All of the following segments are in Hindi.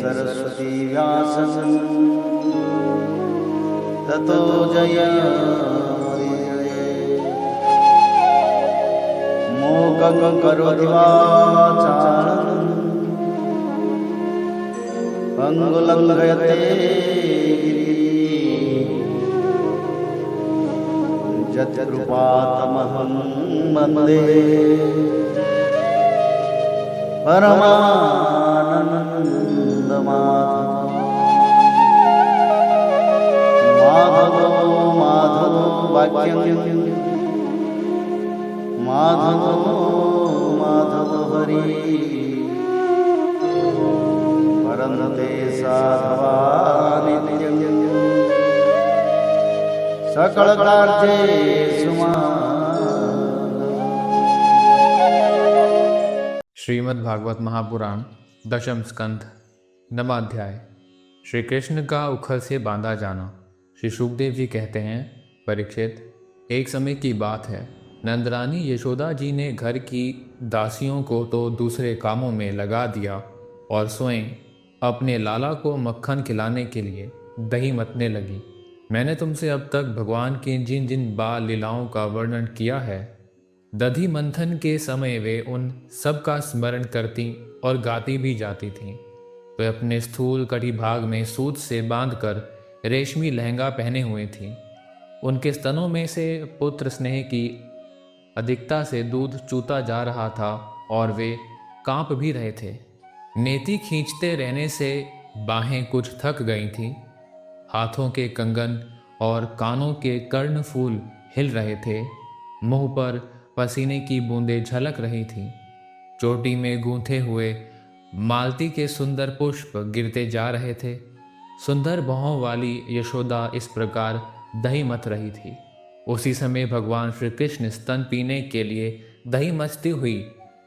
सरस्वती व्यासं ततो जयमुदीरये। मूकं करोति वाचालं पंगुलं लङ्घयते यत्कृपातमहं वन्दे परमानन्दमाधवो माधवो वाक्यं माधवो हरि परन्ते साधवा नित्यं सकलकार्येषु श्रीमद् भागवत महापुराण दशम स्कंध नवाध्याय। श्री कृष्ण का उखल से बांधा जाना। श्री शुकदेव जी कहते हैं, परीक्षित, एक समय की बात है, नंदरानी यशोदा जी ने घर की दासियों को तो दूसरे कामों में लगा दिया और स्वयं अपने लाला को मक्खन खिलाने के लिए दही मतने लगी। मैंने तुमसे अब तक भगवान की जिन जिन बाल लीलाओं का वर्णन किया है, दधि मंथन के समय वे उन सब का स्मरण करती और गाती भी जाती थीं। वे अपने स्थूल कटी भाग में सूत से बांधकर रेशमी लहंगा पहने हुए थीं। उनके स्तनों में से पुत्र स्नेह की अधिकता से दूध चूता जा रहा था और वे कांप भी रहे थे। नेति खींचते रहने से बाहें कुछ थक गई थीं। हाथों के कंगन और कानों के कर्णफूल हिल रहे थे। मुंह पर पसीने की बूंदें झलक रही थीं। चोटी में गूंथे हुए मालती के सुंदर पुष्प गिरते जा रहे थे। सुंदर बाहों वाली यशोदा इस प्रकार दही मथ रही थी। उसी समय भगवान श्री कृष्ण स्तन पीने के लिए दही मथती हुई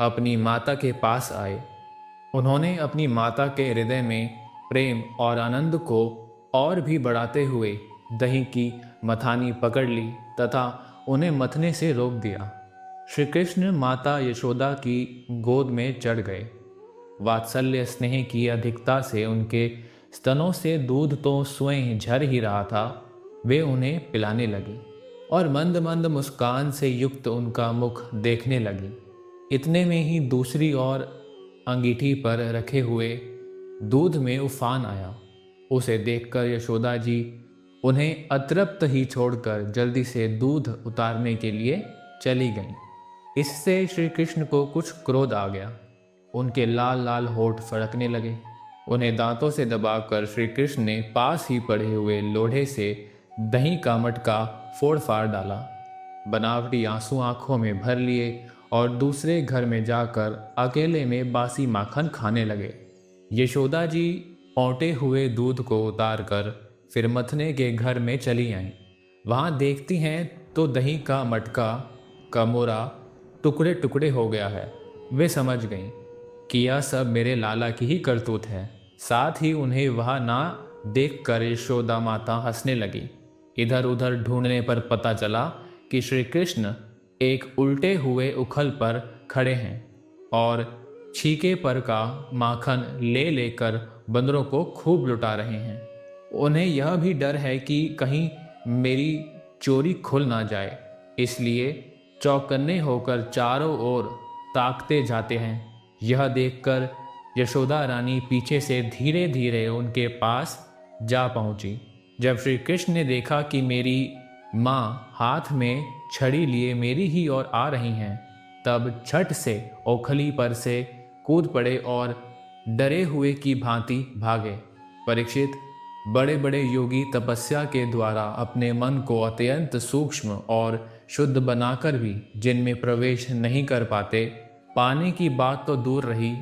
अपनी माता के पास आए। उन्होंने अपनी माता के हृदय में प्रेम और आनंद को और भी बढ़ाते हुए दही की मथानी पकड़ ली तथा उन्हें मथने से रोक दिया। श्री कृष्ण माता यशोदा की गोद में चढ़ गए। वात्सल्य स्नेह की अधिकता से उनके स्तनों से दूध तो स्वयं झर ही रहा था। वे उन्हें पिलाने लगी और मंद मंद मुस्कान से युक्त उनका मुख देखने लगी। इतने में ही दूसरी ओर अंगीठी पर रखे हुए दूध में उफान आया। उसे देखकर यशोदा जी उन्हें अतृप्त ही छोड़कर जल्दी से दूध उतारने के लिए चली गईं। इससे श्री कृष्ण को कुछ क्रोध आ गया। उनके लाल लाल होठ फड़कने लगे। उन्हें दांतों से दबाकर श्री कृष्ण ने पास ही पड़े हुए लोढ़े से दही का मटका फोड़ फाड़ डाला। बनावटी आंसू आंखों में भर लिए और दूसरे घर में जाकर अकेले में बासी माखन खाने लगे। यशोदा जी औंटे हुए दूध को उतारकर फिर मथने के घर में चली आईं। वहाँ देखती हैं तो दही का मटका का मोरा टुकड़े टुकड़े हो गया है। वे समझ गईं कि यह सब मेरे लाला की ही करतूत है। साथ ही उन्हें वह ना देखकर यशोदा माता हंसने लगी। इधर उधर ढूंढने पर पता चला कि श्री कृष्ण एक उल्टे हुए उखल पर खड़े हैं और छीके पर का माखन ले लेकर बंदरों को खूब लुटा रहे हैं। उन्हें यह भी डर है कि कहीं मेरी चोरी खुल ना जाए, इसलिए चौकन्ने होकर चारों ओर ताकते जाते हैं। यह देखकर यशोदा रानी पीछे से धीरे धीरे उनके पास जा पहुंची। जब श्री कृष्ण ने देखा कि मेरी माँ हाथ में छड़ी लिए मेरी ही ओर आ रही हैं, तब छट से ओखली पर से कूद पड़े और डरे हुए की भांति भागे। परीक्षित, बड़े बड़े योगी तपस्या के द्वारा अपने मन को अत्यंत सूक्ष्म और शुद्ध बनाकर भी जिनमें प्रवेश नहीं कर पाते, पाने की बात तो दूर रही,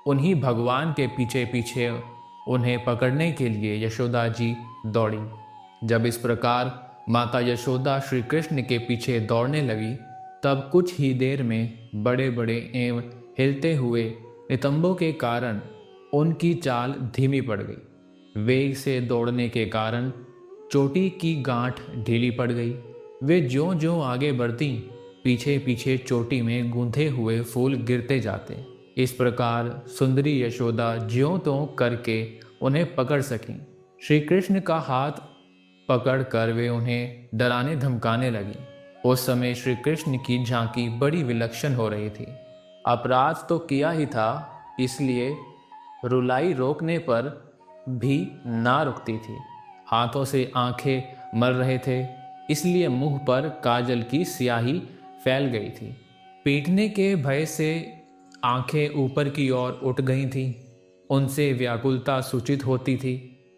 उन्हीं भगवान के पीछे पीछे उन्हें पकड़ने के लिए यशोदा जी दौड़ी। जब इस प्रकार माता यशोदा श्री कृष्ण के पीछे दौड़ने लगी, तब कुछ ही देर में बड़े बड़े एवं हिलते हुए नितंबों के कारण उनकी चाल धीमी पड़ गई। वेग से दौड़ने के कारण चोटी की गांठ ढीली पड़ गई। वे ज्यों ज्यों आगे बढ़ती, पीछे पीछे चोटी में गूंथे हुए फूल गिरते जाते। इस प्रकार सुंदरी यशोदा ज्यों त्यों करके उन्हें पकड़ सकीं। श्री कृष्ण का हाथ पकड़कर वे उन्हें डराने धमकाने लगी। उस समय श्री कृष्ण की झांकी बड़ी विलक्षण हो रही थी। अपराध तो किया ही था, इसलिए रुलाई रोकने पर भी ना रुकती थी। हाथों से आंखें मल रहे थे, इसलिए मुंह पर काजल की स्याही फैल गई थी। पीटने के भय से आंखें ऊपर की ओर उठ गई थीं। उनसे व्याकुलता सूचित होती थी।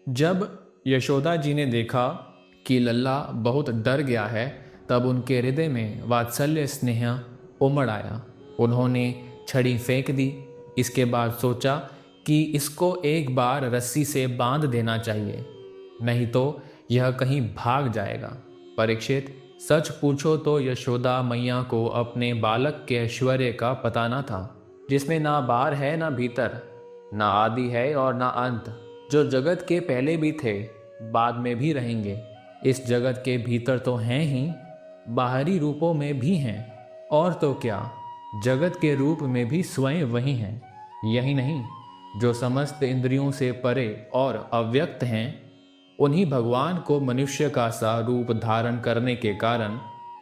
जब यशोदा जी ने देखा कि लल्ला बहुत डर गया है, तब उनके हृदय में वात्सल्य स्नेह उमड़ आया। उन्होंने छड़ी फेंक दी। इसके बाद सोचा कि इसको एक बार रस्सी से बांध देना चाहिए, नहीं तो यह कहीं भाग जाएगा। परीक्षित, सच पूछो तो यशोदा मैया को अपने बालक के ऐश्वर्य का पता न था, जिसमें ना बाहर है ना भीतर, ना आदि है और ना अंत, जो जगत के पहले भी थे, बाद में भी रहेंगे। इस जगत के भीतर तो हैं ही, बाहरी रूपों में भी हैं, और तो क्या, जगत के रूप में भी स्वयं वही हैं। यही नहीं, जो समस्त इंद्रियों से परे और अव्यक्त हैं, उन्हीं भगवान को मनुष्य का सा रूप धारण करने के कारण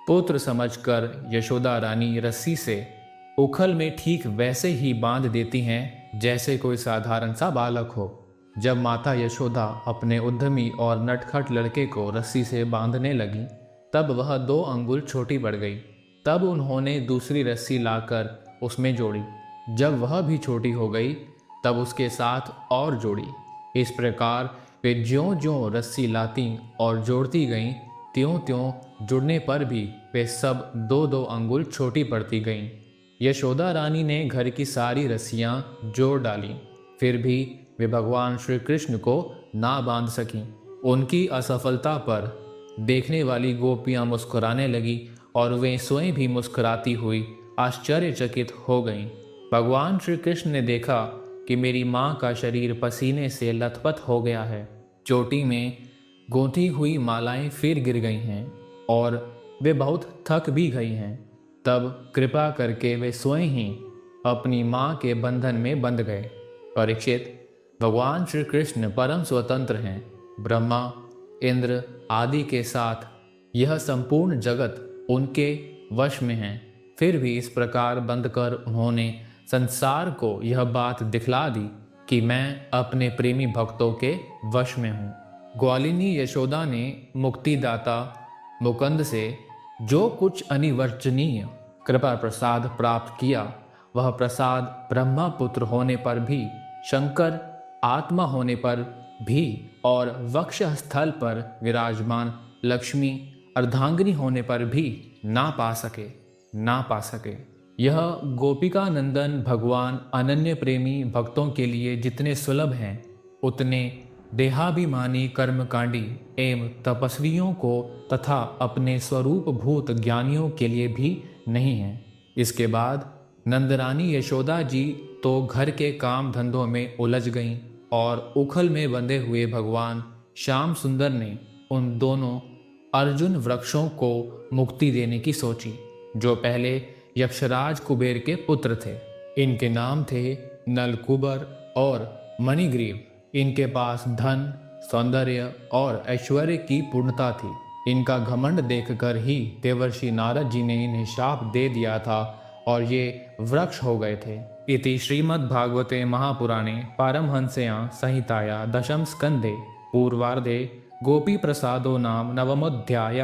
पुत्र समझकर यशोदा रानी रस्सी से उखल में ठीक वैसे ही बांध देती हैं जैसे कोई साधारण सा बालक हो। जब माता यशोदा अपने उद्यमी और नटखट लड़के को रस्सी से बांधने लगी, तब वह 2 अंगुल छोटी पड़ गई। तब उन्होंने दूसरी रस्सी लाकर उसमें जोड़ी। जब वह भी छोटी हो गई, तब उसके साथ और जोड़ी। इस प्रकार वे ज्यों-ज्यों रस्सी लाती और जोड़ती गईं, त्यों-त्यों जुड़ने पर भी वे सब 2-2 अंगुल छोटी पड़ती गईं। यशोदा रानी ने घर की सारी रस्सियां जोड़ डालीं, फिर भी वे भगवान श्री कृष्ण को ना बांध सकीं। उनकी असफलता पर देखने वाली गोपियां मुस्कुराने लगी और वे स्वयं भी मुस्कुराती हुई आश्चर्यचकित हो गईं। भगवान श्री कृष्ण ने देखा कि मेरी माँ का शरीर पसीने से लथपथ हो गया है। चोटी में गूंथी हुई मालाएं फिर गिर गई हैं और वे बहुत थक भी गई हैं। तब कृपा करके वे स्वयं ही अपनी माँ के बंधन में बंध गए। परीक्षित, भगवान श्री कृष्ण परम स्वतंत्र हैं। ब्रह्मा, इंद्र आदि के साथ यह संपूर्ण जगत उनके वश में है। फिर भी इस प्रकार बंधकर उन्होंने संसार को यह बात दिखला दी कि मैं अपने प्रेमी भक्तों के वश में हूँ। ग्वालिनी यशोदा ने मुक्तिदाता मुकुंद से जो कुछ अनिवर्चनीय कृपा प्रसाद प्राप्त किया, वह प्रसाद ब्रह्मा पुत्र होने पर भी, शंकर आत्मा होने पर भी और वक्ष स्थल पर विराजमान लक्ष्मी अर्धांगिनी होने पर भी ना पा सके। यह गोपिका नंदन भगवान अनन्य प्रेमी भक्तों के लिए जितने सुलभ हैं, उतने देहाभिमानी कर्मकांडी एवं तपस्वियों को तथा अपने स्वरूप भूत ज्ञानियों के लिए भी नहीं हैं। इसके बाद नंदरानी यशोदा जी तो घर के काम धंधों में उलझ गईं और उखल में बंधे हुए भगवान श्याम सुंदर ने उन दोनों अर्जुन वृक्षों को मुक्ति देने की सोची, जो पहले यक्षराज कुबेर के पुत्र थे। इनके नाम थे नलकुबर और मणिग्रीव। इनके पास धन, सौंदर्य और ऐश्वर्य की पूर्णता थी। इनका घमंड देखकर ही देवर्षि नारद जी ने इन्हें शाप दे दिया था और ये वृक्ष हो गए थे। इति श्रीमद्भागवते महापुराणे पारमहंस्यां संहिताया दशम स्कंधे पूर्वार्धे गोपी प्रसादो नाम नवमोऽध्यायः।